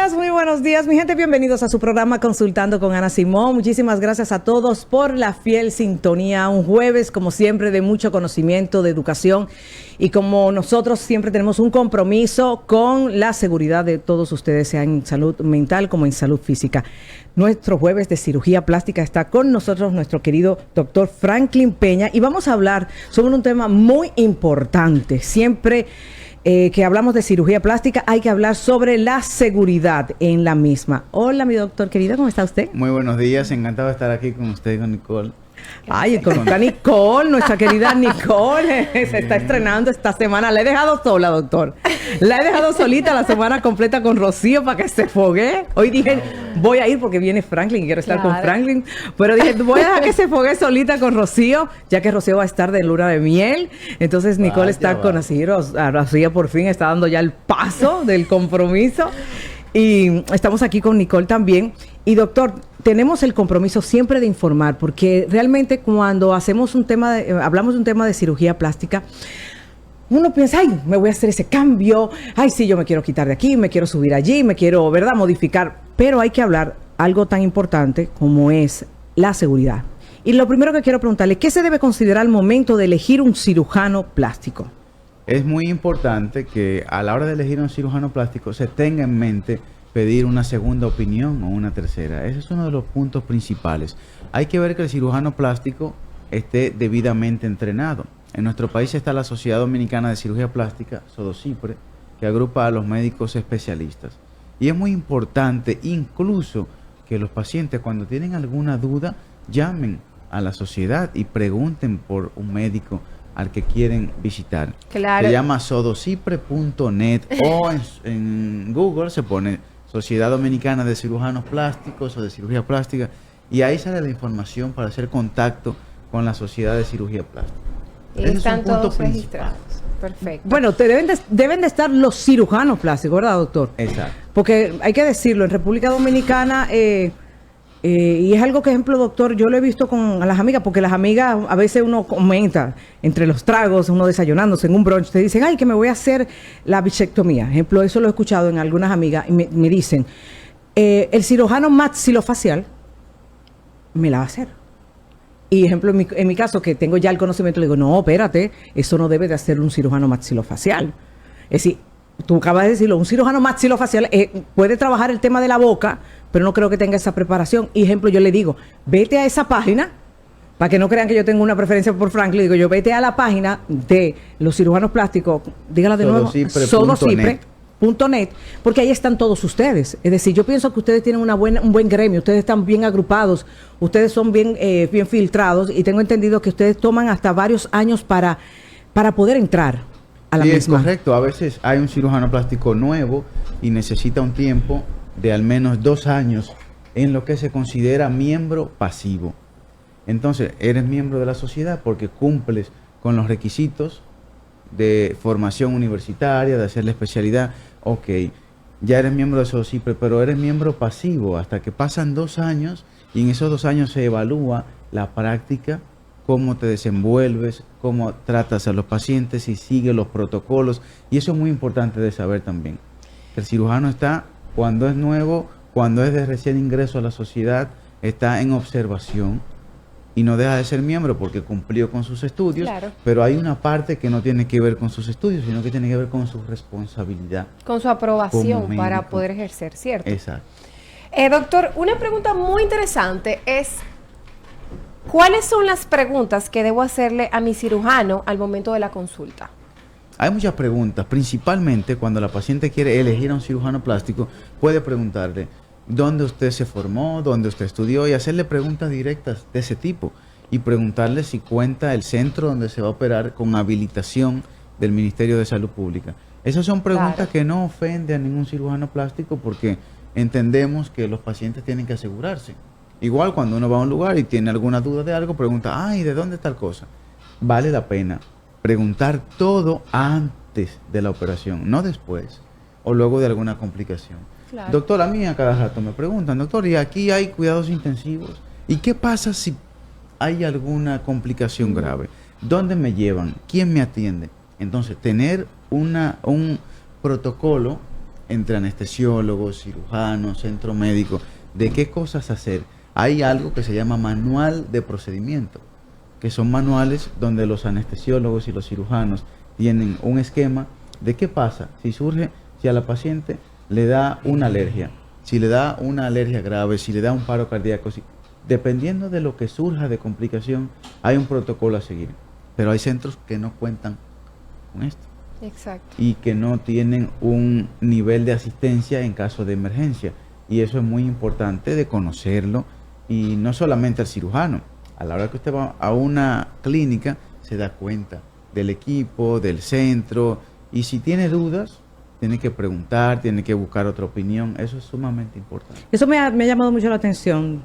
muy buenos días, mi gente. Bienvenidos a su programa Consultando con Ana Simón. Muchísimas gracias a todos por la fiel sintonía. Un jueves, como siempre, de mucho conocimiento, de educación. Y como nosotros siempre tenemos un compromiso con la seguridad de todos ustedes, sea en salud mental como en salud física. Nuestro jueves de cirugía plástica está con nosotros nuestro querido doctor Franklin Peña. Y vamos a hablar sobre un tema muy importante. Siempre que hablamos de cirugía plástica, hay que hablar sobre la seguridad en la misma. Hola, mi doctor querido, ¿cómo está usted? Muy buenos días, encantado de estar aquí con usted y con Nicole. Ay, con Nicole, nuestra querida Nicole, se está estrenando esta semana. La he dejado sola, doctor. La he dejado solita la semana completa con Rocío para que se fogue. Hoy dije, voy a ir porque viene Franklin, quiero estar con Franklin. Pero dije, voy a dejar que se fogue solita con Rocío, ya que Rocío va a estar de luna de miel. Entonces Nicole está con Rocío por fin está dando ya el paso del compromiso. Y estamos aquí con Nicole también. Y doctor, tenemos el compromiso siempre de informar, porque realmente cuando hacemos hablamos de un tema de cirugía plástica, uno piensa, ay, me voy a hacer ese cambio, ay, sí, yo me quiero quitar de aquí, me quiero subir allí, me quiero, ¿verdad?, modificar. Pero hay que hablar algo tan importante como es la seguridad. Y lo primero que quiero preguntarle, ¿qué se debe considerar al momento de elegir un cirujano plástico? Es muy importante que a la hora de elegir un cirujano plástico se tenga en mente pedir una segunda opinión o una tercera. Ese es uno de los puntos principales. Hay que ver que el cirujano plástico esté debidamente entrenado. En nuestro país está la Sociedad Dominicana de Cirugía Plástica, SODOCIPRE, que agrupa a los médicos especialistas. Y es muy importante incluso que los pacientes, cuando tienen alguna duda, llamen a la sociedad y pregunten por un médico al que quieren visitar. Claro. Se llama sodocipre.net o en Google se pone Sociedad Dominicana de Cirujanos Plásticos o de Cirugía Plástica y ahí sale la información para hacer contacto con la Sociedad de Cirugía Plástica. Y están todos registrados. Perfecto. Bueno, deben de estar los cirujanos plásticos, ¿verdad, doctor? Exacto. Porque hay que decirlo, en República Dominicana, y es algo que, ejemplo, doctor, yo lo he visto con las amigas, porque las amigas, a veces uno comenta, entre los tragos, uno desayunándose en un brunch, te dicen, ay, que me voy a hacer la bichectomía. Ejemplo, eso lo he escuchado en algunas amigas, y me dicen, el cirujano maxilofacial me la va a hacer. Y, ejemplo, en mi caso, que tengo ya el conocimiento, le digo, no, espérate, eso no debe de hacer un cirujano maxilofacial. Es decir, tú acabas de decirlo, un cirujano maxilofacial puede trabajar el tema de la boca, pero no creo que tenga esa preparación. Y, ejemplo, yo le digo, vete a esa página, para que no crean que yo tengo una preferencia por Franklin, digo yo, vete a la página de los cirujanos plásticos, dígala de nuevo, sodocipre.net, porque ahí están todos ustedes. Es decir, yo pienso que ustedes tienen un buen gremio, ustedes están bien agrupados, ustedes son bien filtrados, y tengo entendido que ustedes toman hasta varios años para poder entrar a la misma. Es correcto, a veces hay un cirujano plástico nuevo y necesita un tiempo de al menos 2 años en lo que se considera miembro pasivo. Entonces, eres miembro de la sociedad porque cumples con los requisitos de formación universitaria, de hacer la especialidad. Ok, ya eres miembro de SODOCIPRE, pero eres miembro pasivo hasta que pasan 2 años y en esos 2 años se evalúa la práctica, cómo te desenvuelves, cómo tratas a los pacientes y sigues los protocolos. Y eso es muy importante de saber también. El cirujano está, cuando es nuevo, cuando es de recién ingreso a la sociedad, está en observación y no deja de ser miembro porque cumplió con sus estudios, claro, pero hay una parte que no tiene que ver con sus estudios, sino que tiene que ver con su responsabilidad. Con su aprobación para poder ejercer, ¿cierto? Exacto. Doctor, una pregunta muy interesante es, ¿cuáles son las preguntas que debo hacerle a mi cirujano al momento de la consulta? Hay muchas preguntas, principalmente cuando la paciente quiere elegir a un cirujano plástico, puede preguntarle dónde usted se formó, dónde usted estudió y hacerle preguntas directas de ese tipo y preguntarle si cuenta el centro donde se va a operar con habilitación del Ministerio de Salud Pública. Esas son preguntas, claro, que no ofenden a ningún cirujano plástico porque entendemos que los pacientes tienen que asegurarse. Igual cuando uno va a un lugar y tiene alguna duda de algo, pregunta, ay, ¿de dónde está tal cosa? Vale la pena preguntar todo antes de la operación, no después o luego de alguna complicación. Claro. Doctor, a mí a cada rato me preguntan, doctor, ¿y aquí hay cuidados intensivos? ¿Y qué pasa si hay alguna complicación grave? ¿Dónde me llevan? ¿Quién me atiende? Entonces, tener un protocolo entre anestesiólogos, cirujanos, centro médico, de qué cosas hacer. Hay algo que se llama manual de procedimiento, que son manuales donde los anestesiólogos y los cirujanos tienen un esquema de qué pasa si a la paciente le da una alergia, si le da una alergia grave, si le da un paro cardíaco, dependiendo de lo que surja de complicación, hay un protocolo a seguir. Pero hay centros que no cuentan con esto. Exacto. Y que no tienen un nivel de asistencia en caso de emergencia. Y eso es muy importante de conocerlo. Y no solamente al cirujano. A la hora que usted va a una clínica, se da cuenta del equipo, del centro. Y si tiene dudas, tiene que preguntar, tiene que buscar otra opinión. Eso es sumamente importante. Eso me ha llamado mucho la atención,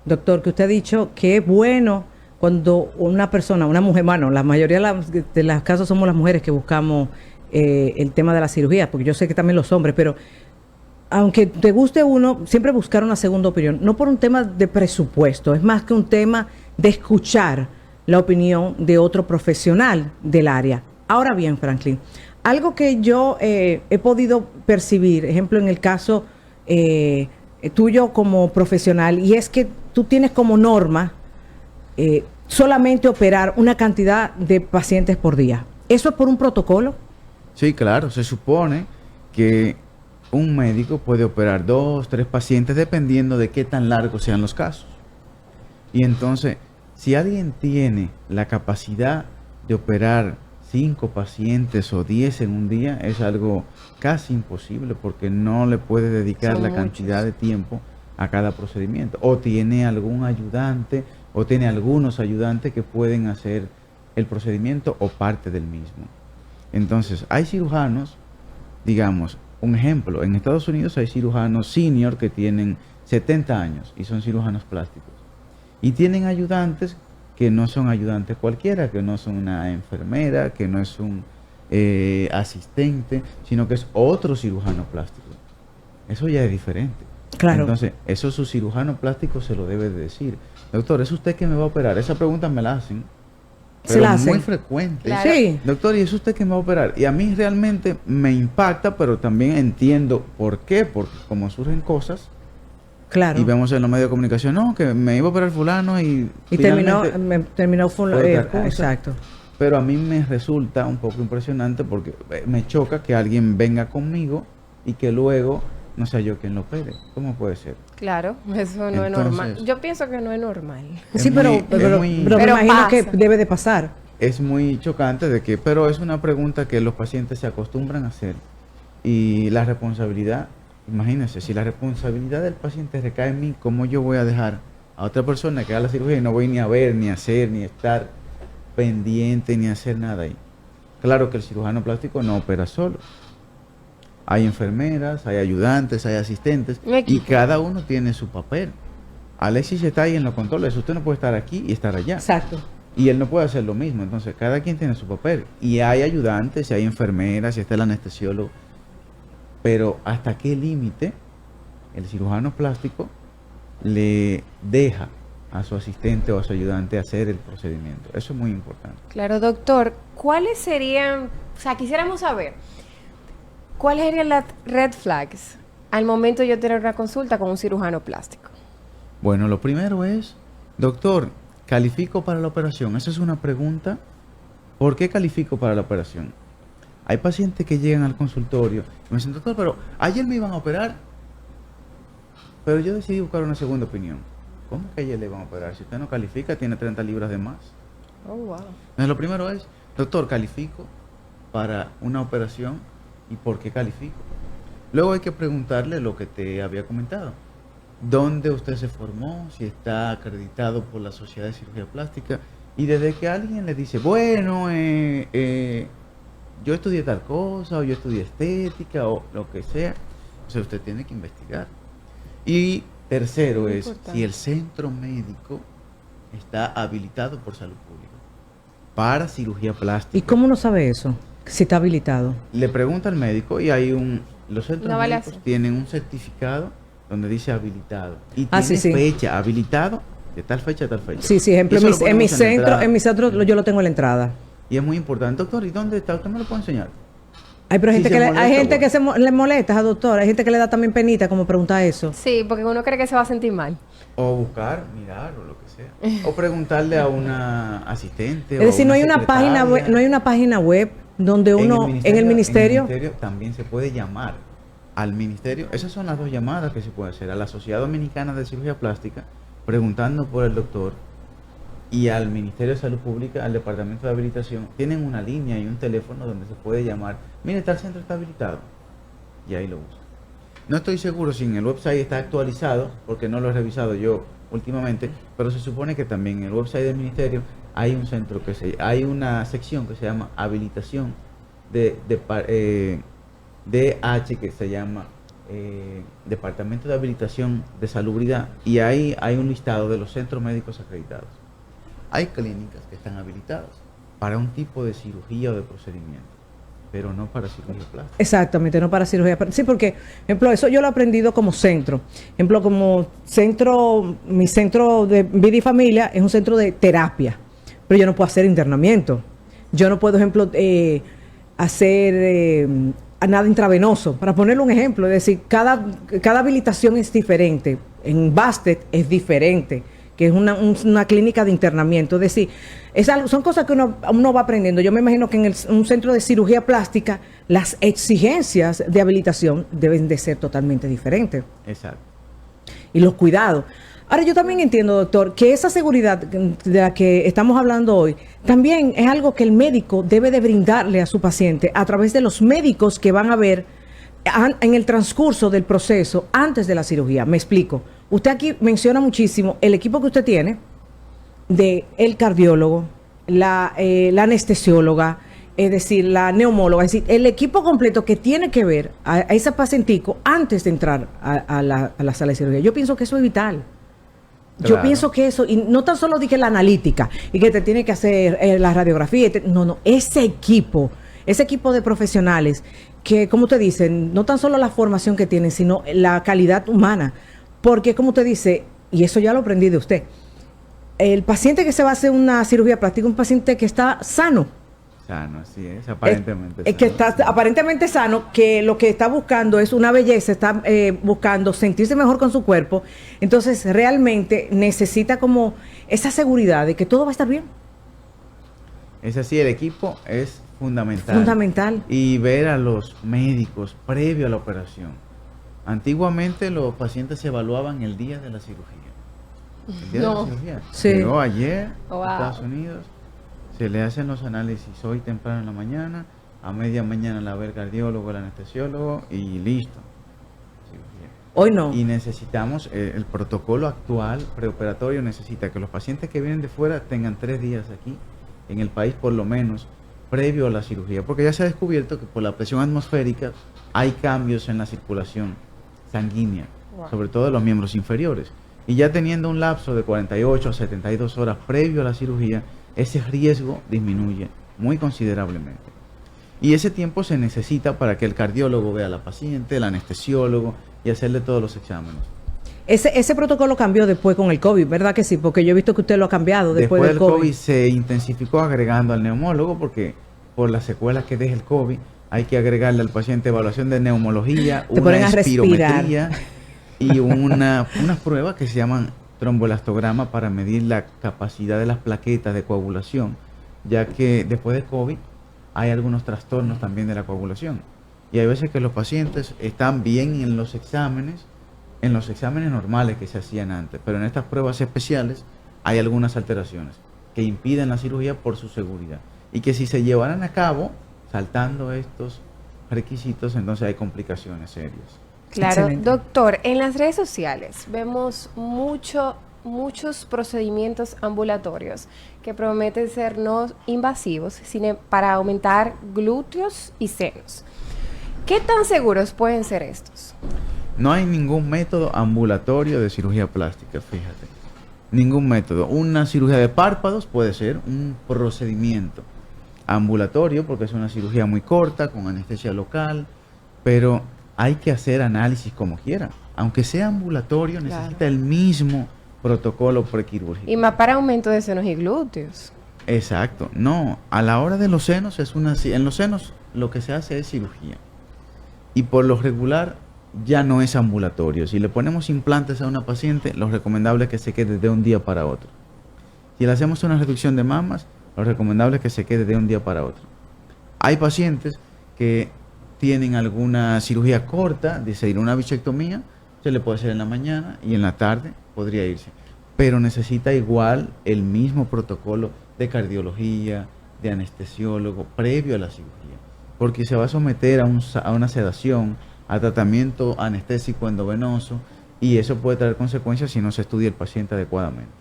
doctor, que usted ha dicho que es bueno cuando una persona, una mujer, bueno, la mayoría de los casos somos las mujeres que buscamos el tema de la cirugía, porque yo sé que también los hombres, pero aunque te guste uno, siempre buscar una segunda opinión, no por un tema de presupuesto, es más que un tema de escuchar la opinión de otro profesional del área. Ahora bien, Franklin, algo que yo he podido percibir, ejemplo, en el caso tuyo como profesional, y es que tú tienes como norma solamente operar una cantidad de pacientes por día. ¿Eso es por un protocolo? Sí, claro. Se supone que un médico puede operar 2, 3 pacientes dependiendo de qué tan largos sean los casos. Y entonces, si alguien tiene la capacidad de operar 5 pacientes o 10 en un día, es algo casi imposible porque no le puede dedicar Son la muchos. cantidad de tiempo a cada procedimiento. O tiene algún ayudante o tiene algunos ayudantes que pueden hacer el procedimiento o parte del mismo. Entonces, hay cirujanos, digamos, un ejemplo, en Estados Unidos hay cirujanos senior que tienen 70 años y son cirujanos plásticos. Y tienen ayudantes que no son ayudantes cualquiera, que no son una enfermera, que no es un asistente, sino que es otro cirujano plástico. Eso ya es diferente. Claro. Entonces, eso su cirujano plástico se lo debe de decir. Doctor, ¿es usted que me va a operar? Esa pregunta me la hacen. Se Pero la hacen. muy frecuente. Claro. Sí. Doctor, ¿y es usted que me va a operar? Y a mí realmente me impacta, pero también entiendo por qué. Porque como surgen cosas, Claro. y vemos en los medios de comunicación, no, que me iba a operar fulano y terminó fue otra cosa. exacto. Pero a mí me resulta un poco impresionante porque me choca que alguien venga conmigo y que luego no sea yo quien lo opere. ¿Cómo puede ser? Claro, eso no es Entonces, normal. Yo pienso que no es normal. Es Sí, pero muy- pero es muy- me Pero imagino que pasa. debe de pasar. Es muy chocante de que, pero es una pregunta que los pacientes se acostumbran a hacer. Y la responsabilidad, imagínense, si la responsabilidad del paciente recae en mí, ¿cómo yo voy a dejar a otra persona que haga la cirugía y no voy ni a ver, ni a hacer, ni a estar pendiente, ni a hacer nada ahí? Claro que el cirujano plástico no opera solo. Hay enfermeras, hay ayudantes, hay asistentes, Un y equipo. cada uno tiene su papel. Alexis está ahí en los controles, usted no puede estar aquí y estar allá. Exacto. Y él no puede hacer lo mismo, entonces cada quien tiene su papel. Y hay ayudantes, y hay enfermeras, y está el anestesiólogo. Pero ¿hasta qué límite el cirujano plástico le deja a su asistente o a su ayudante hacer el procedimiento? Eso es muy importante. Claro, doctor, ¿cuáles serían, o sea, quisiéramos saber, cuáles serían las red flags al momento de yo tener una consulta con un cirujano plástico? Bueno, lo primero es, doctor, ¿califico para la operación? Esa es una pregunta. ¿Por qué califico para la operación? Hay pacientes que llegan al consultorio y me dicen, doctor, pero ayer me iban a operar, pero yo decidí buscar una segunda opinión. ¿Cómo que ayer le iban a operar? Si usted no califica, tiene 30 libras de más. Oh, wow. Entonces, lo primero es, doctor, ¿califico para una operación y por qué califico? Luego hay que preguntarle lo que te había comentado. ¿Dónde usted se formó? Si está acreditado por la Sociedad de Cirugía Plástica. Y desde que alguien le dice, bueno, yo estudié tal cosa, o yo estudié estética, o lo que sea, o sea, usted tiene que investigar. Y tercero Muy es, importante. si el centro médico está habilitado por salud pública para cirugía plástica. ¿Y cómo uno sabe eso? Si está habilitado. Le pregunta al médico y hay los centros Una médicos evaluación. tienen un certificado donde dice habilitado. Y Ah, tiene sí, sí. fecha, habilitado de tal fecha a tal fecha. Sí, sí, ejemplo, Y eso lo en mi ponemos la centro, entrada. en mi centro yo lo tengo en la entrada. Y es muy importante, doctor, ¿y dónde está? ¿Usted me lo puede enseñar? Hay, pero Si gente se que molesta, hay gente bueno. que le molesta, doctor. Hay gente que le da también penita como pregunta eso. Sí, porque uno cree que se va a sentir mal. O buscar, mirar o lo que sea. O preguntarle a una asistente. Es decir, no hay una página web, no hay una página web donde uno en el ministerio también se puede llamar al ministerio. Esas son las dos llamadas que se puede hacer. A la Sociedad Dominicana de Cirugía Plástica, preguntando por el doctor, y al Ministerio de Salud Pública, al Departamento de Habilitación. Tienen una línea y un teléfono donde se puede llamar. Mire, tal centro está habilitado. Y ahí lo buscan. No estoy seguro si en el website está actualizado, porque no lo he revisado yo últimamente, pero se supone que también en el website del ministerio hay un centro hay una sección que se llama habilitación DH, que se llama Departamento de Habilitación de Salubridad, y ahí hay un listado de los centros médicos acreditados. Hay clínicas que están habilitadas para un tipo de cirugía o de procedimiento, pero no para cirugía plástica. exactamente, no para cirugía. Sí, porque, ejemplo, eso yo lo he aprendido como centro. Ejemplo, como centro, mi centro de vida y familia es un centro de terapia, pero yo no puedo hacer internamiento. Yo no puedo, ejemplo, hacer nada intravenoso. Para ponerle un ejemplo, es decir, cada habilitación es diferente. En Bastet es diferente, que es una clínica de internamiento. Es decir, son cosas que uno va aprendiendo. Yo me imagino que en un centro de cirugía plástica las exigencias de habilitación deben de ser totalmente diferentes. Exacto. Y los cuidados. Ahora, yo también entiendo, doctor, que esa seguridad de la que estamos hablando hoy también es algo que el médico debe de brindarle a su paciente a través de los médicos que van a ver en el transcurso del proceso antes de la cirugía. Me explico. Usted aquí menciona muchísimo el equipo que usted tiene de el cardiólogo, la anestesióloga, es decir, la neumóloga, es decir, el equipo completo que tiene que ver a ese pacientico antes de entrar a la sala de cirugía. Yo pienso que eso es vital. Yo Claro. pienso que eso, y no tan solo de que la analítica y que te tiene que hacer la radiografía, no, ese equipo de profesionales que, como usted dice, no tan solo la formación que tienen, sino la calidad humana. Porque, como usted dice, y eso ya lo aprendí de usted, el paciente que se va a hacer una cirugía plástica es un paciente que está sano. Sano, así es, aparentemente. Es que sano, está sí. aparentemente sano, que lo que está buscando es una belleza, está buscando sentirse mejor con su cuerpo. Entonces, realmente necesita como esa seguridad de que todo va a estar bien. Es así, el equipo es fundamental. Fundamental. Y ver a los médicos previo a la operación. Antiguamente los pacientes se evaluaban el día de la cirugía. El día de la cirugía. Sí. Llegó ayer Wow. a Estados Unidos, se le hacen los análisis hoy temprano en la mañana, a media mañana la ve el cardiólogo, el anestesiólogo y listo. Cirugía. Hoy no. Y necesitamos, el protocolo actual preoperatorio necesita que los pacientes que vienen de fuera tengan 3 días aquí, en el país por lo menos, previo a la cirugía, porque ya se ha descubierto que por la presión atmosférica hay cambios en la circulación sanguínea, Wow. sobre todo de los miembros inferiores. Y ya teniendo un lapso de 48 a 72 horas previo a la cirugía, ese riesgo disminuye muy considerablemente. Y ese tiempo se necesita para que el cardiólogo vea a la paciente, el anestesiólogo y hacerle todos los exámenes. Ese protocolo cambió después con el COVID, ¿verdad que sí? Porque yo he visto que usted lo ha cambiado después del COVID. se intensificó agregando al neumólogo porque por las secuelas que deja el COVID hay que agregarle al paciente evaluación de neumología, Te ponen una a respirar. espirometría y unas pruebas que se llaman tromboelastograma para medir la capacidad de las plaquetas de coagulación, ya que después de COVID hay algunos trastornos también de la coagulación. Y hay veces que los pacientes están bien en los exámenes normales que se hacían antes, pero en estas pruebas especiales hay algunas alteraciones que impiden la cirugía por su seguridad y que si se llevaran a cabo saltando estos requisitos, entonces hay complicaciones serias. Claro, Excelente. doctor, en las redes sociales vemos muchos procedimientos ambulatorios que prometen ser no invasivos, sino para aumentar glúteos y senos. ¿Qué tan seguros pueden ser estos? No hay ningún método ambulatorio de cirugía plástica, fíjate. Ningún método. Una cirugía de párpados puede ser un procedimiento ambulatorio porque es una cirugía muy corta, con anestesia local, pero hay que hacer análisis como quiera. Aunque sea ambulatorio, necesita Claro. el mismo protocolo prequirúrgico. Y más para aumento de senos y glúteos. Exacto. No, a la hora de los senos en los senos lo que se hace es cirugía. Y por lo regular ya no es ambulatorio. Si le ponemos implantes a una paciente, lo recomendable es que se quede de un día para otro. Si le hacemos una reducción de mamas, lo recomendable es que se quede de un día para otro. Hay pacientes que tienen alguna cirugía corta, dice ir una bichectomía, se le puede hacer en la mañana y en la tarde podría irse. Pero necesita igual el mismo protocolo de cardiología, de anestesiólogo, previo a la cirugía. Porque se va a someter a una sedación, a tratamiento anestésico endovenoso, y eso puede traer consecuencias si no se estudia el paciente adecuadamente.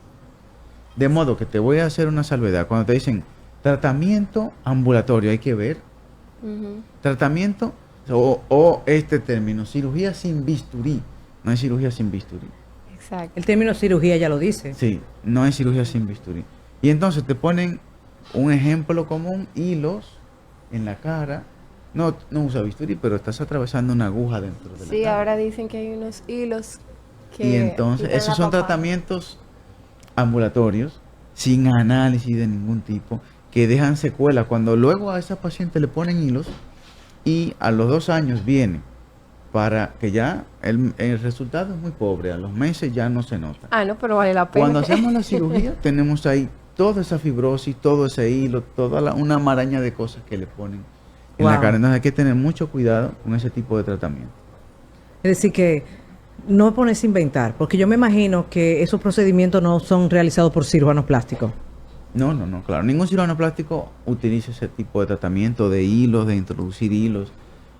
De modo que te voy a hacer una salvedad. Cuando te dicen tratamiento ambulatorio, hay que ver tratamiento o este término, cirugía sin bisturí. No es cirugía sin bisturí. Exacto. El término cirugía ya lo dice. Sí, no es cirugía sin bisturí. Y entonces te ponen un ejemplo común, hilos en la cara. No usa bisturí, pero estás atravesando una aguja dentro de la cara. Sí, ahora dicen que hay unos hilos que... Y entonces, esos son tratamientos ambulatorios, sin análisis de ningún tipo, que dejan secuelas. Cuando luego a esa paciente le ponen hilos y a los 2 años viene para que ya el resultado es muy pobre, a los meses ya no se nota. Ah, no, pero vale la pena. Cuando hacemos la cirugía tenemos ahí toda esa fibrosis, todo ese hilo, una maraña de cosas que le ponen en la cara. Entonces hay que tener mucho cuidado con ese tipo de tratamiento. Es decir que no pones a inventar, porque yo me imagino que esos procedimientos no son realizados por cirujanos plásticos. No, claro. Ningún cirujano plástico utiliza ese tipo de tratamiento de hilos, de introducir hilos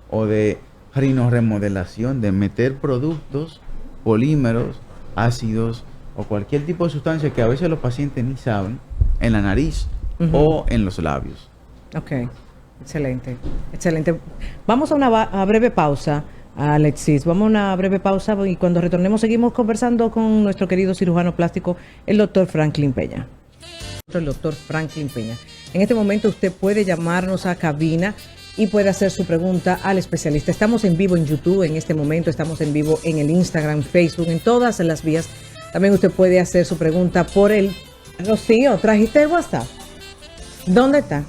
o de rinorremodelación, de meter productos, polímeros, ácidos o cualquier tipo de sustancia que a veces los pacientes ni saben en la nariz o en los labios. Ok, excelente. Vamos a una breve pausa, Alexis. Vamos a una breve pausa y cuando retornemos seguimos conversando con nuestro querido cirujano plástico, el doctor Franklin Peña. El doctor Franklin Peña. En este momento usted puede llamarnos a cabina y puede hacer su pregunta al especialista. Estamos en vivo en YouTube en este momento, estamos en vivo en el Instagram, Facebook, en todas las vías. También usted puede hacer su pregunta por el... Rocío, ¿trajiste el WhatsApp? ¿Dónde está?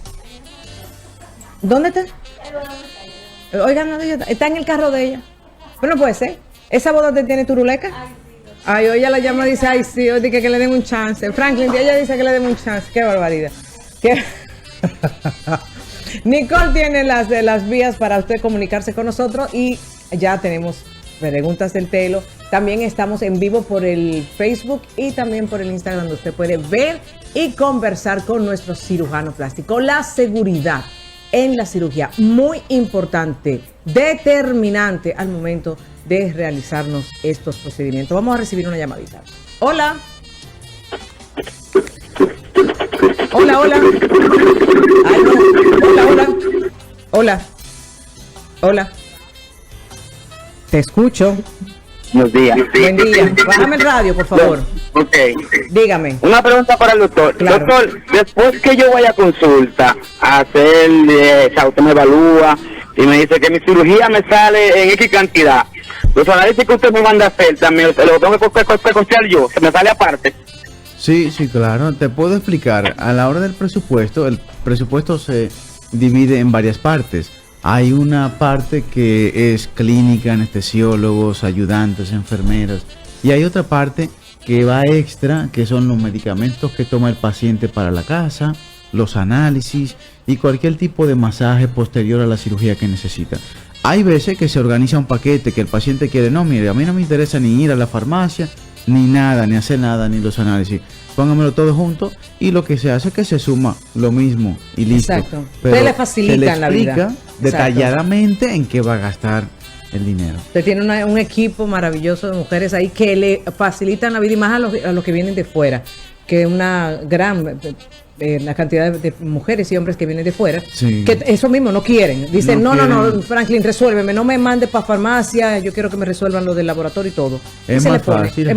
Oigan, no, está en el carro de ella. Pero no puede ser. ¿Esa boda te tiene turuleca? Ay, ella la llama y dice, ay, sí, yo dije que le den un chance. Franklin, ella dice que le den un chance. Qué barbaridad. Nicole tiene las vías para usted comunicarse con nosotros y ya tenemos preguntas del Telo. También estamos en vivo por el Facebook y también por el Instagram, donde usted puede ver y conversar con nuestro cirujano plástico. La seguridad en la cirugía, muy importante, determinante al momento de realizarnos estos procedimientos. Vamos a recibir una llamadita. Hola. Hola. Ay, no. Hola. Te escucho. Buenos días. Buen día. Bájame el radio, por favor. Ok. Dígame. Una pregunta para el doctor. Claro. Doctor, después que yo vaya a consulta a hacer, usted me evalúa y me dice que mi cirugía me sale en X cantidad, los análisis que usted me manda a hacer también, ¿lo tengo que costear yo? ¿Se me sale aparte? Sí, claro. Te puedo explicar. A la hora del presupuesto, el presupuesto se divide en varias partes. Hay una parte que es clínica, anestesiólogos, ayudantes, enfermeras. Y hay otra parte que va extra, que son los medicamentos que toma el paciente para la casa, los análisis y cualquier tipo de masaje posterior a la cirugía que necesita. Hay veces que se organiza un paquete que el paciente quiere, no, mire, a mí no me interesa ni ir a la farmacia, ni nada, ni hacer nada, ni los análisis. Póngamelo todo junto y lo que se hace es que se suma lo mismo y listo. Exacto. Pero Usted le facilita la vida. Se le explica detalladamente en qué va a gastar el dinero. Usted tiene un equipo maravilloso de mujeres ahí que le facilitan la vida y más a los que vienen de fuera, que una gran la cantidad de mujeres y hombres que vienen de fuera, sí, que eso mismo no quieren. Dicen, no, Franklin, resuélveme, no me mande para farmacia, yo quiero que me resuelvan lo del laboratorio y todo. Es más fácil, es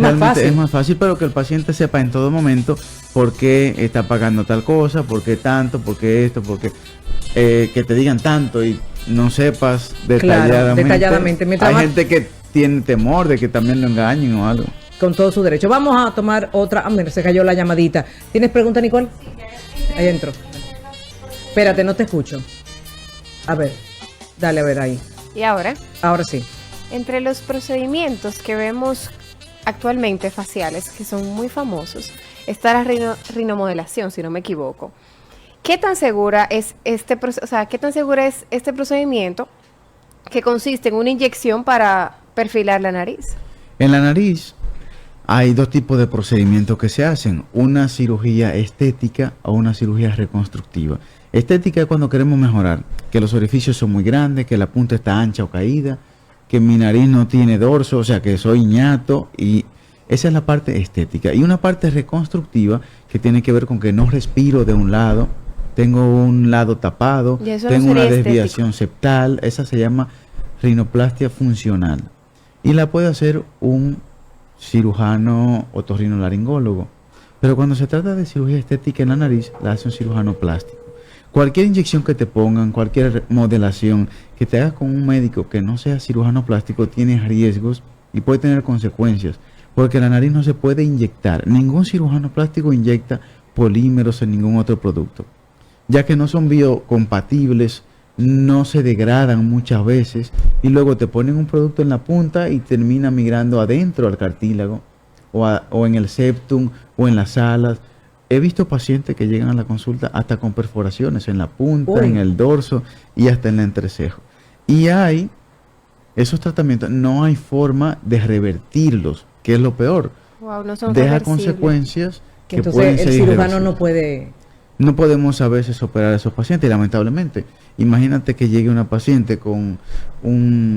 más fácil, pero que el paciente sepa en todo momento por qué está pagando tal cosa, por qué tanto, por qué esto, porque que te digan tanto y no sepas detalladamente. Claro, detalladamente. Hay gente que tiene temor de que también lo engañen o algo. Con todo su derecho. Vamos a tomar otra. Mira, se cayó la llamadita. ¿Tienes pregunta, Nicole? Sí, Ahí entró. Espérate, no te escucho. A ver, dale a ver ahí. Y ahora, Ahora sí. entre los procedimientos que vemos actualmente faciales, que son muy famosos, está la rinomodelación, si no me equivoco. ¿Qué tan segura es qué tan segura es este procedimiento que consiste en una inyección para perfilar la nariz? En la nariz hay dos tipos de procedimientos que se hacen, una cirugía estética o una cirugía reconstructiva. Estética es cuando queremos mejorar, que los orificios son muy grandes, que la punta está ancha o caída, que mi nariz no tiene dorso, o sea que soy ñato, y esa es la parte estética. Y una parte reconstructiva que tiene que ver con que no respiro de un lado, tengo un lado tapado, Y eso no tengo una sería desviación septal, esa se llama rinoplastia funcional. Y la puede hacer un cirujano otorrinolaringólogo. Pero cuando se trata de cirugía estética en la nariz, la hace un cirujano plástico. Cualquier inyección que te pongan, cualquier modelación que te hagas con un médico que no sea cirujano plástico tiene riesgos y puede tener consecuencias, porque la nariz no se puede inyectar. Ningún cirujano plástico inyecta polímeros en ningún otro producto, ya que no son biocompatibles, no se degradan muchas veces y luego te ponen un producto en la punta y termina migrando adentro al cartílago o en el septum o en las alas. He visto pacientes que llegan a la consulta hasta con perforaciones en la punta, Uy. en el dorso y hasta en el entrecejo. Y hay esos tratamientos, no hay forma de revertirlos, que es lo peor. Wow, no son Deja reversibles. consecuencias Que que pueden entonces ser el cirujano irreversibles. no puede. No podemos a veces operar a esos pacientes, lamentablemente. Imagínate que llegue una paciente con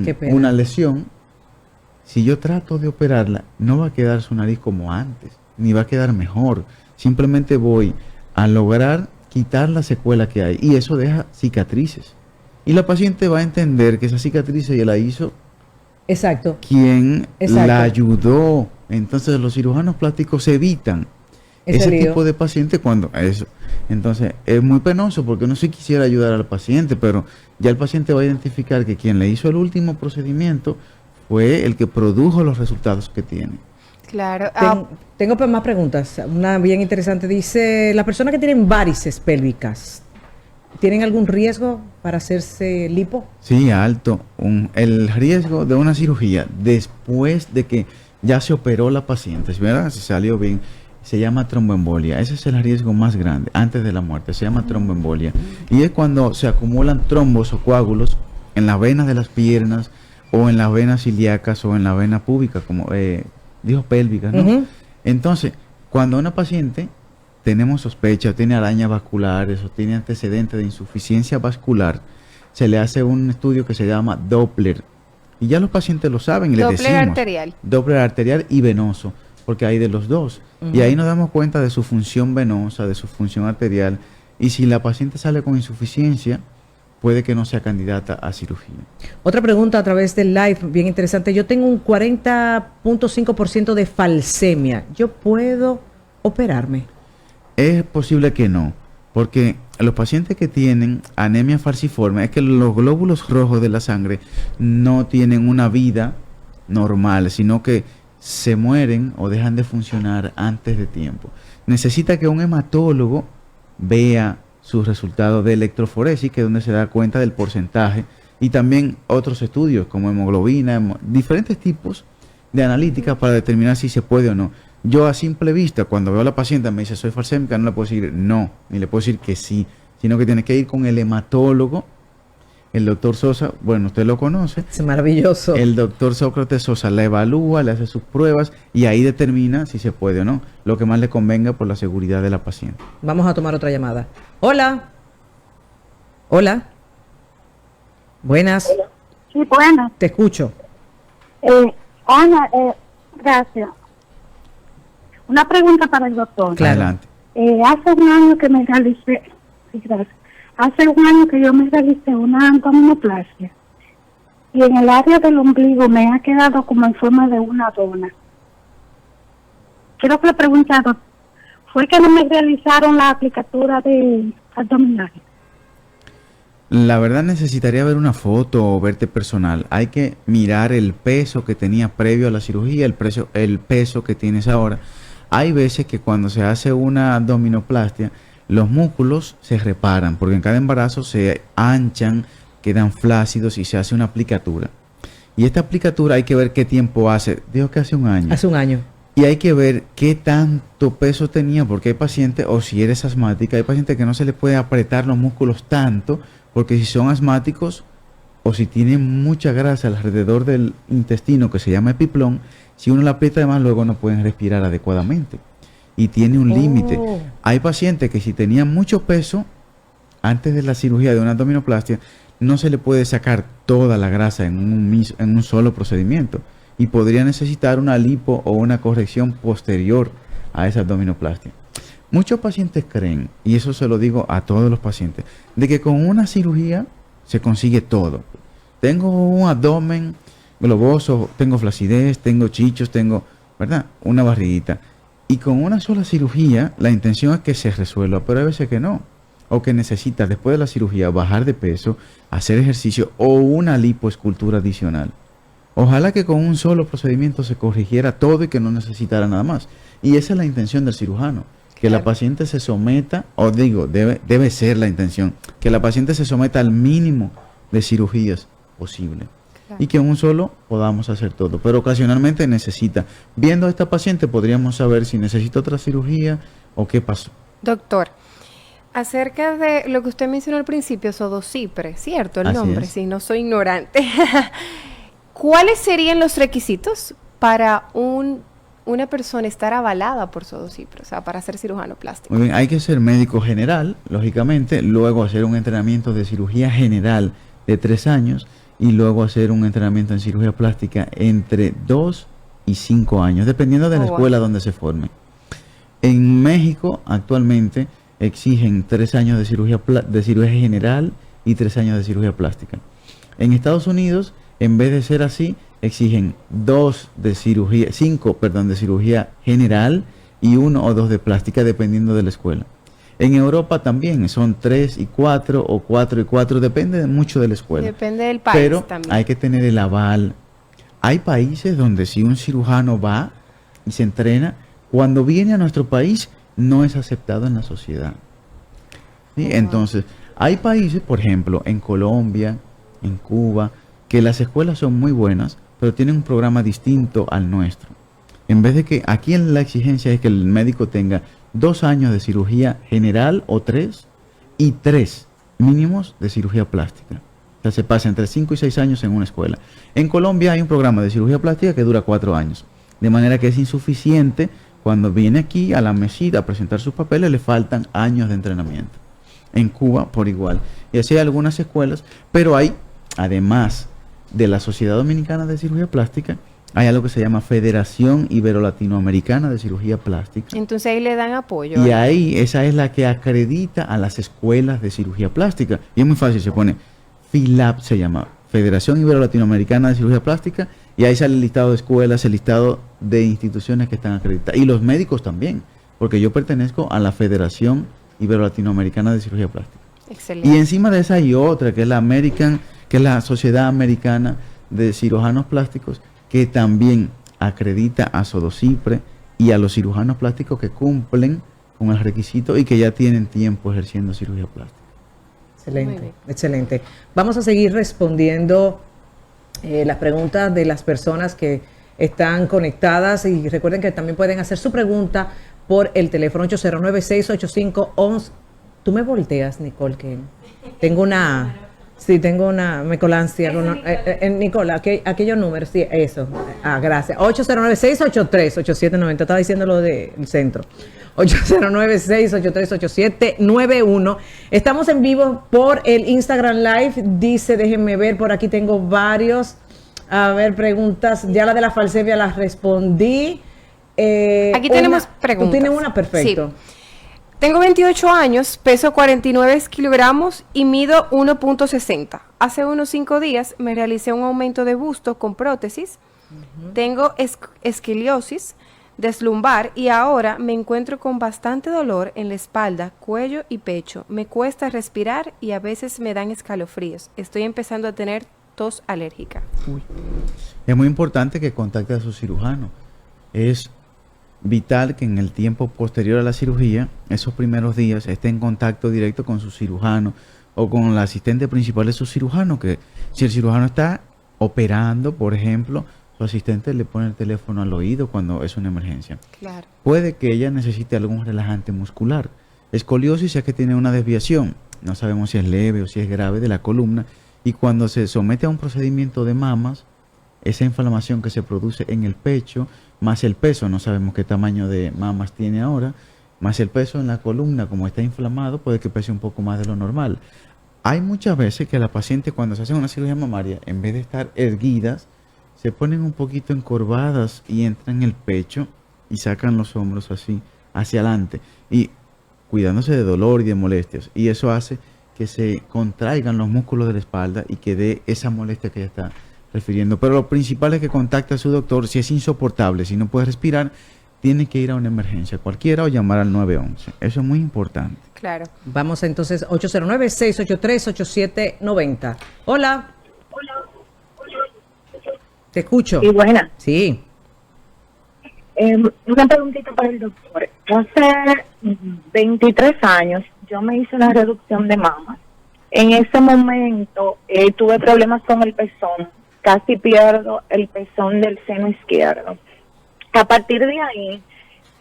Qué pena. una lesión. Si yo trato de operarla, no va a quedar su nariz como antes, ni va a quedar mejor. Simplemente voy a lograr quitar la secuela que hay y eso deja cicatrices. Y la paciente va a entender que esa cicatriz ella la hizo Exacto. quien Exacto. la ayudó. Entonces los cirujanos plásticos evitan Ese ese lío. tipo de paciente cuando eso. Entonces es muy penoso porque uno sí quisiera ayudar al paciente, pero ya el paciente va a identificar que quien le hizo el último procedimiento fue el que produjo los resultados que tiene. Claro. Tengo más preguntas. Una bien interesante. Dice, las personas que tienen varices pélvicas, ¿tienen algún riesgo para hacerse lipo? Sí, alto. El riesgo de una cirugía después de que ya se operó la paciente, ¿verdad? Se salió bien. Se llama tromboembolia. Ese es el riesgo más grande antes de la muerte. Se llama tromboembolia. Y es cuando se acumulan trombos o coágulos en las venas de las piernas o en las venas ilíacas o en la vena púbica, como dijo pélvica, ¿no? Ujú. Entonces, cuando una paciente tenemos sospecha o tiene arañas vasculares o tiene antecedentes de insuficiencia vascular, se le hace un estudio que se llama Doppler. Y ya los pacientes lo saben y les Doppler decimos. arterial. Doppler arterial y venoso, porque hay de los dos. Y ahí nos damos cuenta de su función venosa, de su función arterial. Y si la paciente sale con insuficiencia, puede que no sea candidata a cirugía. Otra pregunta a través del live, bien interesante. Yo tengo un 40.5% de falsemia. ¿Yo puedo operarme? Es posible que no, porque los pacientes que tienen anemia falciforme es que los glóbulos rojos de la sangre no tienen una vida normal, sino que se mueren o dejan de funcionar antes de tiempo. Necesita que un hematólogo vea sus resultados de electroforesis, que es donde se da cuenta del porcentaje, y también otros estudios como hemoglobina, diferentes tipos de analítica para determinar si se puede o no. Yo a simple vista, cuando veo a la paciente me dice soy falsémica, no le puedo decir no, ni le puedo decir que sí, sino que tiene que ir con el hematólogo, el doctor Sosa, bueno, usted lo conoce. Es maravilloso. El doctor Sócrates Sosa la evalúa, le hace sus pruebas y ahí determina si se puede o no, lo que más le convenga por la seguridad de la paciente. Vamos a tomar otra llamada. Hola. Hola. Buenas. Sí, bueno. Te escucho. Ana, gracias. Una pregunta para el doctor. Claro. Adelante. Hace un año que me realicé, sí, gracias. Hace un año que yo me realicé una abdominoplastia y en el área del ombligo me ha quedado como en forma de una dona. Quiero que le pregunte, ¿fue que no me realizaron la aplicatura de abdominal? La verdad necesitaría ver una foto o verte personal. Hay que mirar el peso que tenía previo a la cirugía, el peso que tienes ahora. Hay veces que cuando se hace una abdominoplastia, los músculos se reparan, porque en cada embarazo se anchan, quedan flácidos y se hace una aplicatura. Y esta aplicatura hay que ver qué tiempo hace. Digo que hace un año. Hace un año. Y hay que ver qué tanto peso tenía, porque hay pacientes, o si eres asmática, hay pacientes que no se les puede apretar los músculos tanto, porque si son asmáticos o si tienen mucha grasa alrededor del intestino, que se llama epiplón, si uno la aprieta además luego no pueden respirar adecuadamente. Y tiene un límite. Hay pacientes que si tenían mucho peso, antes de la cirugía de una abdominoplastia, no se le puede sacar toda la grasa en un solo procedimiento. Y podría necesitar una lipo o una corrección posterior a esa abdominoplastia. Muchos pacientes creen, y eso se lo digo a todos los pacientes, de que con una cirugía se consigue todo. Tengo un abdomen globoso, tengo flacidez, tengo chichos, tengo, ¿verdad?, una barriguita. Y con una sola cirugía, la intención es que se resuelva, pero hay veces que no. O que necesitas después de la cirugía bajar de peso, hacer ejercicio o una lipoescultura adicional. Ojalá que con un solo procedimiento se corrigiera todo y que no necesitara nada más. Y esa es la intención del cirujano, que la paciente se someta, o digo, debe ser la intención, que la paciente se someta al mínimo de cirugías posible. Claro. Y que en un solo podamos hacer todo. Pero ocasionalmente necesita. Viendo a esta paciente podríamos saber si necesita otra cirugía o qué pasó. Doctor, acerca de lo que usted mencionó al principio, Sodocipre, ¿cierto? El nombre, si no soy ignorante. ¿Cuáles serían los requisitos para una persona estar avalada por Sodocipre, o sea, para ser cirujano plástico? Muy bien, hay que ser médico general, lógicamente, luego hacer un entrenamiento de cirugía general de 3 años y luego hacer un entrenamiento en cirugía plástica entre 2 y 5 años, dependiendo de la escuela donde se forme. En México, actualmente, exigen 3 años de cirugía general y 3 años de cirugía plástica. En Estados Unidos, en vez de ser así, exigen 5 de cirugía general y 1 o 2 de plástica, dependiendo de la escuela. En Europa también son 3 y 4 o 4 y 4, depende mucho de la escuela. Depende del país. Pero también hay que tener el aval. Hay países donde si un cirujano va y se entrena, cuando viene a nuestro país no es aceptado en la sociedad. ¿Sí? Entonces, hay países, por ejemplo, en Colombia, en Cuba, que las escuelas son muy buenas, pero tienen un programa distinto al nuestro. En vez de que aquí la exigencia es que el médico tenga 2 años de cirugía general o 3 y 3 mínimos de cirugía plástica. O sea, se pasa entre 5 y 6 años en una escuela. En Colombia hay un programa de cirugía plástica que dura 4 años. De manera que es insuficiente. Cuando viene aquí a la mesita a presentar sus papeles, le faltan años de entrenamiento. En Cuba, por igual. Y así hay algunas escuelas, pero hay, además de la Sociedad Dominicana de Cirugía Plástica, hay algo que se llama Federación Ibero-Latinoamericana de Cirugía Plástica. Entonces ahí le dan apoyo. Y ahí, esa es la que acredita a las escuelas de cirugía plástica. Y es muy fácil, se pone FILAP, se llama Federación Ibero-Latinoamericana de Cirugía Plástica, y ahí sale el listado de escuelas, el listado de instituciones que están acreditadas. Y los médicos también, porque yo pertenezco a la Federación Ibero-Latinoamericana de Cirugía Plástica. Excelente. Y encima de esa hay otra, que es la Sociedad Americana de Cirujanos Plásticos, que también acredita a Sodocipre y a los cirujanos plásticos que cumplen con el requisito y que ya tienen tiempo ejerciendo cirugía plástica. Excelente, excelente. Vamos a seguir respondiendo las preguntas de las personas que están conectadas, y recuerden que también pueden hacer su pregunta por el teléfono 809-685-11. Tú me volteas, Nicole, que tengo una... Sí, tengo una mecolancia. Nicola, aquellos números, sí, eso. Gracias. 809-683-8790. Estaba diciendo lo del centro. 809-683-8791. Estamos en vivo por el Instagram Live. Dice, déjenme ver, por aquí tengo varios. A ver, preguntas. Ya la de la falsevia las respondí. Aquí tenemos preguntas. Tú tienes una, perfecto. Sí. Tengo 28 años, peso 49 kilogramos y mido 1.60. Hace unos 5 días me realicé un aumento de busto con prótesis. Tengo esquiliosis deslumbar y ahora me encuentro con bastante dolor en la espalda, cuello y pecho. Me cuesta respirar y a veces me dan escalofríos. Estoy empezando a tener tos alérgica. Es muy importante que contacte a su cirujano. Es vital que en el tiempo posterior a la cirugía, esos primeros días, esté en contacto directo con su cirujano o con el asistente principal de su cirujano, que si el cirujano está operando, por ejemplo, su asistente le pone el teléfono al oído cuando es una emergencia. Claro. Puede que ella necesite algún relajante muscular. Escoliosis es que tiene una desviación, no sabemos si es leve o si es grave de la columna, y cuando se somete a un procedimiento de mamas, esa inflamación que se produce en el pecho, más el peso, no sabemos qué tamaño de mamas tiene ahora, más el peso en la columna, como está inflamado, puede que pese un poco más de lo normal. Hay muchas veces que la paciente cuando se hace una cirugía mamaria, en vez de estar erguidas, se ponen un poquito encorvadas y entran en el pecho y sacan los hombros así hacia adelante y cuidándose de dolor y de molestias, y eso hace que se contraigan los músculos de la espalda y que dé esa molestia que ella está refiriendo. Pero lo principal es que contacte a su doctor. Si es insoportable, si no puede respirar, tiene que ir a una emergencia cualquiera o llamar al 911. Eso es muy importante. Claro. Vamos entonces, 809-683-8790. Hola. Te escucho. Sí, buena. Sí. Una preguntita para el doctor. Hace 23 años yo me hice una reducción de mama. En ese momento tuve problemas con el pezón. Casi pierdo el pezón del seno izquierdo. A partir de ahí,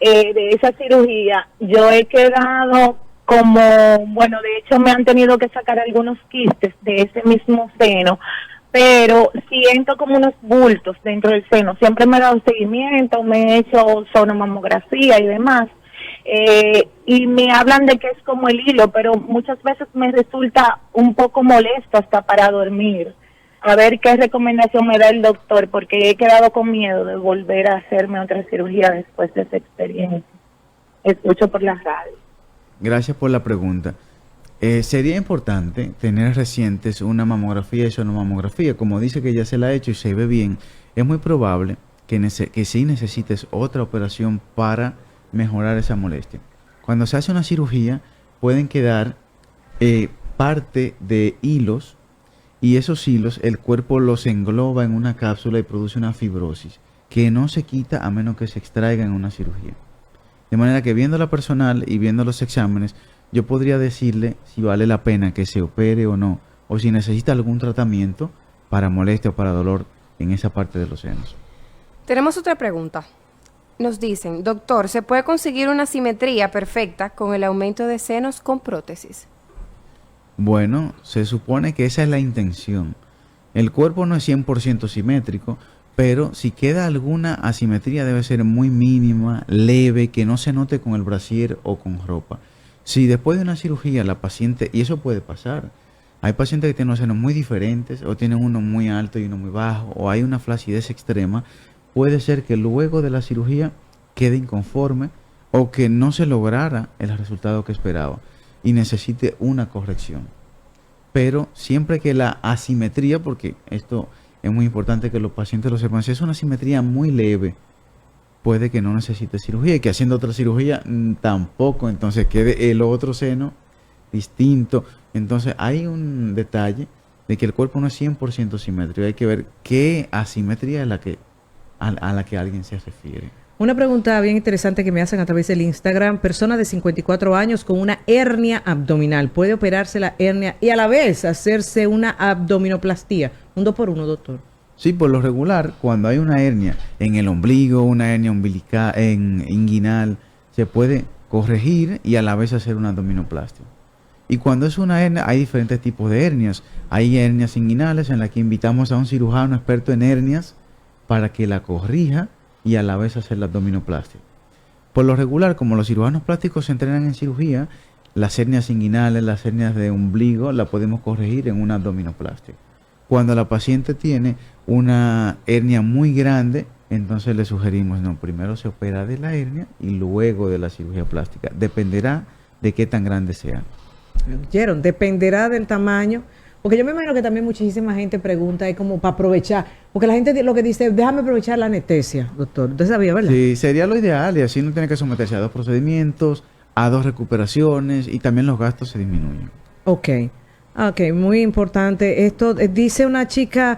de esa cirugía, yo he quedado como, bueno, de hecho me han tenido que sacar algunos quistes de ese mismo seno, pero siento como unos bultos dentro del seno. Siempre me he dado seguimiento, me he hecho sonomamografía y demás, y me hablan de que es como el hilo, pero muchas veces me resulta un poco molesto hasta para dormir. A ver qué recomendación me da el doctor, porque he quedado con miedo de volver a hacerme otra cirugía después de esa experiencia. Escucho por la radio. Gracias por la pregunta. Sería importante tener recientes una mamografía y sonomamografía. Como dice que ya se la ha hecho y se ve bien, es muy probable que sí necesites otra operación para mejorar esa molestia. Cuando se hace una cirugía, pueden quedar parte de hilos, y esos hilos el cuerpo los engloba en una cápsula y produce una fibrosis que no se quita a menos que se extraiga en una cirugía. De manera que viendo la personal y viendo los exámenes, yo podría decirle si vale la pena que se opere o no, o si necesita algún tratamiento para molestia o para dolor en esa parte de los senos. Tenemos otra pregunta. Nos dicen, doctor, ¿se puede conseguir una simetría perfecta con el aumento de senos con prótesis? Bueno, se supone que esa es la intención. El cuerpo no es 100% simétrico, pero si queda alguna asimetría debe ser muy mínima, leve, que no se note con el brasier o con ropa. Si después de una cirugía la paciente, y eso puede pasar, hay pacientes que tienen unos senos muy diferentes, o tienen uno muy alto y uno muy bajo, o hay una flacidez extrema, puede ser que luego de la cirugía quede inconforme o que no se lograra el resultado que esperaba y necesite una corrección. Pero siempre que la asimetría, porque esto es muy importante que los pacientes lo sepan, si es una asimetría muy leve, puede que no necesite cirugía, y que haciendo otra cirugía tampoco, entonces quede el otro seno distinto. Entonces hay un detalle de que el cuerpo no es 100% simétrico, hay que ver qué asimetría es a la que alguien se refiere. Una pregunta bien interesante que me hacen a través del Instagram. Persona de 54 años con una hernia abdominal. ¿Puede operarse la hernia y a la vez hacerse una abdominoplastía? Un 2x1, doctor. Sí, por lo regular, cuando hay una hernia en el ombligo, una hernia umbilical, inguinal, se puede corregir y a la vez hacer una abdominoplastia. Y cuando es una hernia, hay diferentes tipos de hernias. Hay hernias inguinales en las que invitamos a un cirujano experto en hernias para que la corrija y a la vez hacer la abdominoplastia. Por lo regular, como los cirujanos plásticos se entrenan en cirugía, las hernias inguinales, las hernias de ombligo, la podemos corregir en una abdominoplastia. Cuando la paciente tiene una hernia muy grande, entonces le sugerimos, no, primero se opera de la hernia y luego de la cirugía plástica. Dependerá de qué tan grande sea. ¿Oyeron? Dependerá del tamaño. Porque yo me imagino que también muchísima gente pregunta, es como para aprovechar. Porque la gente lo que dice, déjame aprovechar la anestesia, doctor. Usted sabía, ¿verdad? Sí, sería lo ideal, y así no tiene que someterse a 2 procedimientos, a 2 recuperaciones, y también los gastos se disminuyen. Ok, muy importante. Esto dice una chica,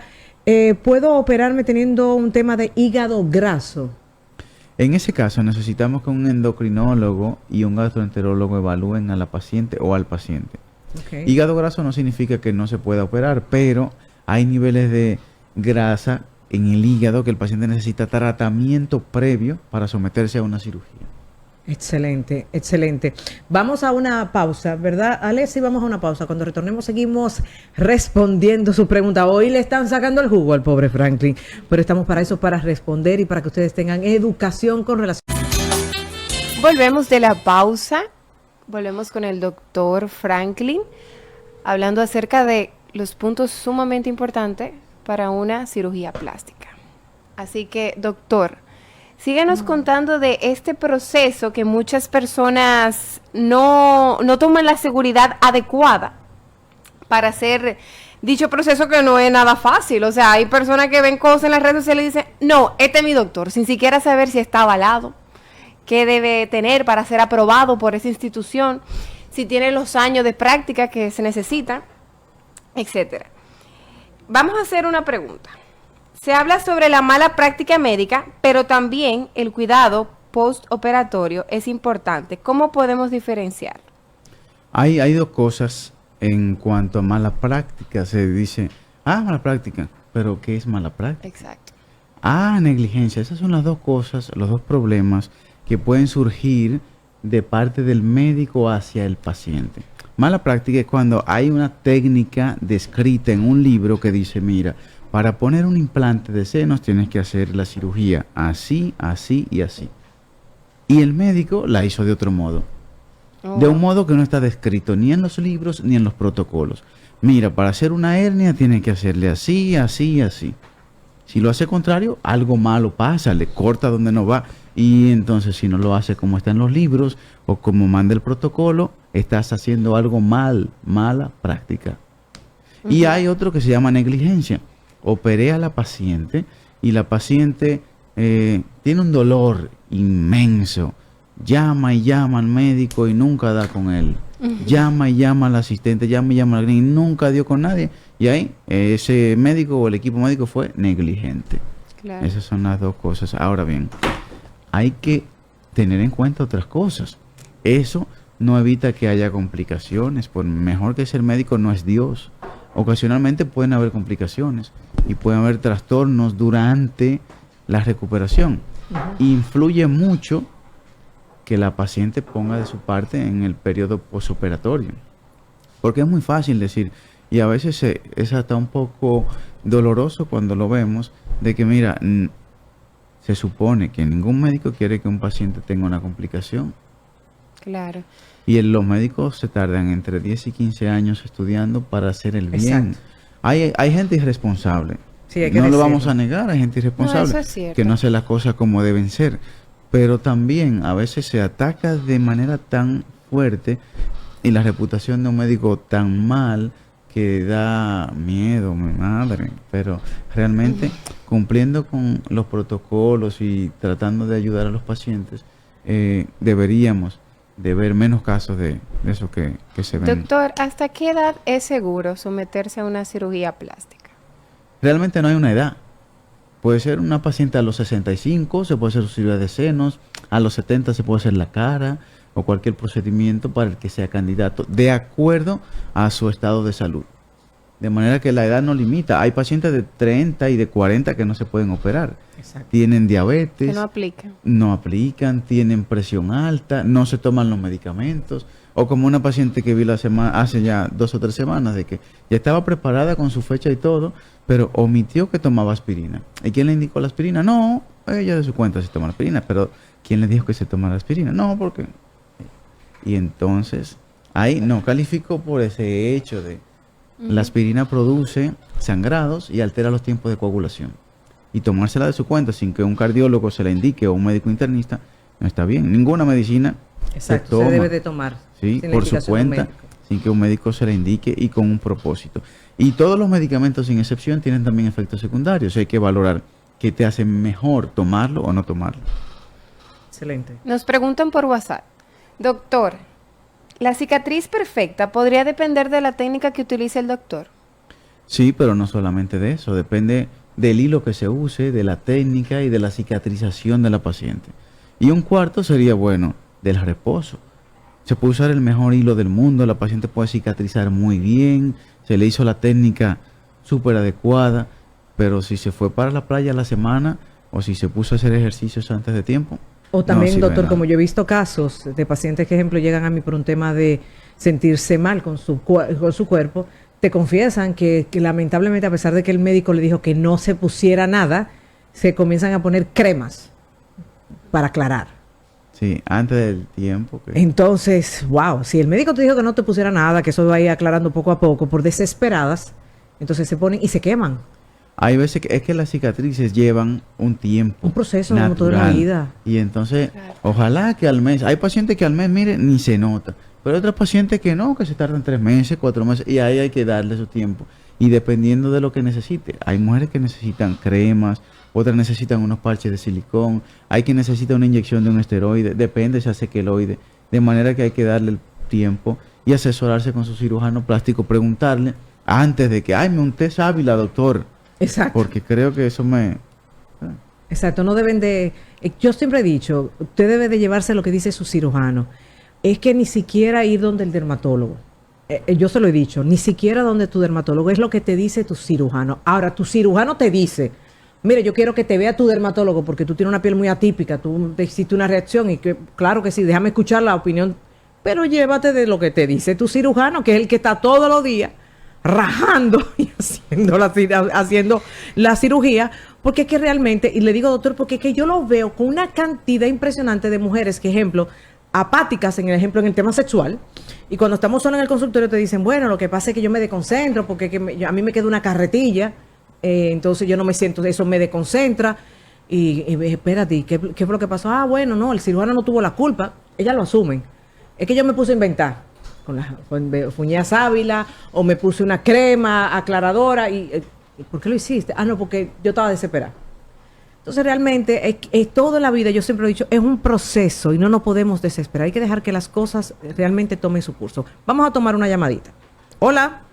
¿puedo operarme teniendo un tema de hígado graso? En ese caso necesitamos que un endocrinólogo y un gastroenterólogo evalúen a la paciente o al paciente. Okay. Hígado graso no significa que no se pueda operar, pero hay niveles de grasa en el hígado que el paciente necesita tratamiento previo para someterse a una cirugía. Excelente, excelente. Vamos a una pausa, ¿verdad, Alex? Sí, vamos a una pausa. Cuando retornemos seguimos respondiendo su pregunta. Hoy le están sacando el jugo al pobre Franklin, pero estamos para eso, para responder y para que ustedes tengan educación con relación. Volvemos de la pausa. Volvemos con el doctor Franklin, hablando acerca de los puntos sumamente importantes para una cirugía plástica. Así que, doctor, síganos contando de este proceso que muchas personas no toman la seguridad adecuada para hacer dicho proceso, que no es nada fácil. O sea, hay personas que ven cosas en las redes sociales y dicen, no, este es mi doctor, sin siquiera saber si está avalado, qué debe tener para ser aprobado por esa institución, si tiene los años de práctica que se necesitan, etcétera. Vamos a hacer una pregunta. Se habla sobre la mala práctica médica, pero también el cuidado postoperatorio es importante. ¿Cómo podemos diferenciar? Hay dos cosas en cuanto a mala práctica. Se dice, mala práctica, pero ¿qué es mala práctica? Exacto. Negligencia. Esas son las dos cosas, los dos problemas que pueden surgir de parte del médico hacia el paciente. Mala práctica es cuando hay una técnica descrita en un libro que dice, mira, para poner un implante de senos tienes que hacer la cirugía así, así y así. Y el médico la hizo de otro modo. De un modo que no está descrito ni en los libros ni en los protocolos. Mira, para hacer una hernia tienes que hacerle así, así y así. Si lo hace contrario, algo malo pasa, le corta donde no va. Y entonces si no lo hace como está en los libros o como manda el protocolo, estás haciendo algo mal, mala práctica. Y hay otro que se llama negligencia. Operé a la paciente y la paciente tiene un dolor inmenso. Llama y llama al médico y nunca da con él. Llama y llama al asistente, llama y llama al y nunca dio con nadie. Y ahí ese médico o el equipo médico fue negligente. Claro. Esas son las dos cosas. Ahora bien, hay que tener en cuenta otras cosas. Eso no evita que haya complicaciones. Por mejor que sea el médico, no es Dios. Ocasionalmente pueden haber complicaciones y pueden haber trastornos durante la recuperación. Influye mucho que la paciente ponga de su parte en el periodo posoperatorio. Porque es muy fácil decir, y a veces es hasta un poco doloroso cuando lo vemos, de que mira, se supone que ningún médico quiere que un paciente tenga una complicación. Claro. Y los médicos se tardan entre 10 y 15 años estudiando para hacer el bien. Exacto. Hay gente irresponsable. Sí, hay que no lo decirlo. vamos a negar, hay gente irresponsable No, eso es cierto. que no hace las cosas como deben ser. Pero también a veces se ataca de manera tan fuerte y la reputación de un médico tan mal que da miedo, mi madre. Pero realmente cumpliendo con los protocolos y tratando de ayudar a los pacientes, deberíamos de ver menos casos de eso que se ven. Doctor, ¿hasta qué edad es seguro someterse a una cirugía plástica? Realmente no hay una edad. Puede ser una paciente a los 65, se puede hacer su cirugía de senos, a los 70 se puede hacer la cara o cualquier procedimiento para el que sea candidato, de acuerdo a su estado de salud. De manera que la edad no limita. Hay pacientes de 30 y de 40 que no se pueden operar. Exacto. Tienen diabetes. Que no aplica. No aplican, tienen presión alta, no se toman los medicamentos. O como una paciente que vi hace ya 2 o 3 semanas, de que ya estaba preparada con su fecha y todo, pero omitió que tomaba aspirina. ¿Y quién le indicó la aspirina? No, ella de su cuenta se toma la aspirina, pero ¿quién le dijo que se toma la aspirina? No, porque... Y entonces, ahí no calificó por ese hecho de... La aspirina produce sangrados y altera los tiempos de coagulación. Y tomársela de su cuenta sin que un cardiólogo se la indique o un médico internista, no está bien. Ninguna medicina Exacto, se debe de tomar. ¿sí? Sin la por su indicación de un cuenta, médico. sin que un médico se la indique y con un propósito. Y todos los medicamentos, sin excepción, tienen también efectos secundarios. Hay que valorar qué te hace mejor, tomarlo o no tomarlo. Excelente. Nos preguntan por WhatsApp. Doctor, ¿la cicatriz perfecta podría depender de la técnica que utilice el doctor? Sí, pero no solamente de eso. Depende del hilo que se use, de la técnica y de la cicatrización de la paciente. Y un cuarto sería, bueno, del reposo. Se puede usar el mejor hilo del mundo, la paciente puede cicatrizar muy bien, se le hizo la técnica súper adecuada, pero si se fue para la playa a la semana o si se puso a hacer ejercicios antes de tiempo. O también, no doctor, nada. como yo he visto casos de pacientes que, ejemplo, llegan a mí por un tema de sentirse mal con su cuerpo, te confiesan que lamentablemente, a pesar de que el médico le dijo que no se pusiera nada, se comienzan a poner cremas para aclarar. Sí, antes del tiempo. Entonces, wow, si el médico te dijo que no te pusiera nada, que eso va a ir aclarando poco a poco, por desesperadas, entonces se ponen y se queman. Hay veces que es que las cicatrices llevan un tiempo. Un proceso como toda la vida. Y entonces, ojalá que al mes, hay pacientes que al mes, mire, ni se nota. Pero hay otros pacientes que no, que se tardan 3 meses, 4 meses, y ahí hay que darle su tiempo. Y dependiendo de lo que necesite. Hay mujeres que necesitan cremas, otras necesitan unos parches de silicón, hay quien necesita una inyección de un esteroide, depende si hace queloide. De manera que hay que darle el tiempo y asesorarse con su cirujano plástico, preguntarle antes de que, ay, me unté sábila, doctor. Exacto. Porque creo que eso me... Exacto, no deben de... yo siempre he dicho, usted debe de llevarse lo que dice su cirujano. Es que ni siquiera ir donde el dermatólogo. Yo se lo he dicho, ni siquiera donde tu dermatólogo, es lo que te dice tu cirujano. Ahora, tu cirujano te dice, mire, yo quiero que te vea tu dermatólogo porque tú tienes una piel muy atípica, tú hiciste una reacción y que, claro que sí, déjame escuchar la opinión, pero llévate de lo que te dice tu cirujano, que es el que está todos los días rajando y haciendo la cirugía, porque es que realmente, y le digo, doctor, porque es que yo lo veo con una cantidad impresionante de mujeres que, ejemplo, apáticas en el tema sexual, y cuando estamos solos en el consultorio te dicen, bueno, lo que pasa es que yo me desconcentro porque a mí me queda una carretilla, entonces yo no me siento, eso me desconcentra, y espérate, ¿qué fue lo que pasó? Ah, bueno, no, el cirujano no tuvo la culpa, ellas lo asumen, es que yo me puse a inventar, con fuñía sábila, o me puse una crema aclaradora, y ¿por qué lo hiciste? Ah, no, porque yo estaba desesperada. Entonces realmente es toda la vida, yo siempre he dicho, es un proceso y no nos podemos desesperar. Hay que dejar que las cosas realmente tomen su curso. Vamos a tomar una llamadita. Hola.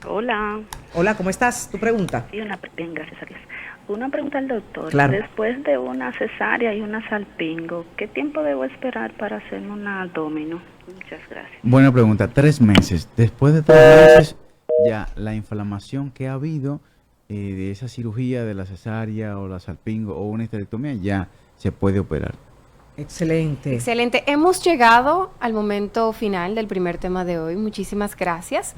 Hola. Hola, ¿cómo estás? Tu pregunta. Sí, bien, gracias a Dios. Una pregunta al doctor. Claro. Después de una cesárea y una salpingo, ¿qué tiempo debo esperar para hacerme una abdomino? Muchas gracias. Buena pregunta. 3 meses. Después de 3 meses, ya la inflamación que ha habido de esa cirugía de la cesárea o la salpingo o una histerectomía ya se puede operar. Excelente. Excelente. Hemos llegado al momento final del primer tema de hoy. Muchísimas gracias.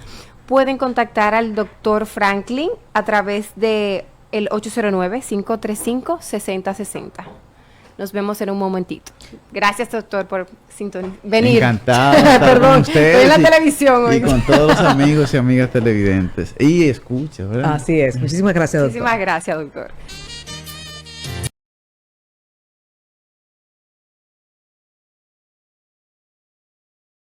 Pueden contactar al doctor Franklin a través de el 809-535-6060. Nos vemos en un momentito. Gracias, doctor, por venir. Encantado de estar Perdón, con ustedes estoy en la y- televisión hoy. Y con todos los amigos y amigas televidentes. Y escucha, ¿verdad? Así es. Muchísimas gracias, doctor. Muchísimas gracias, doctor.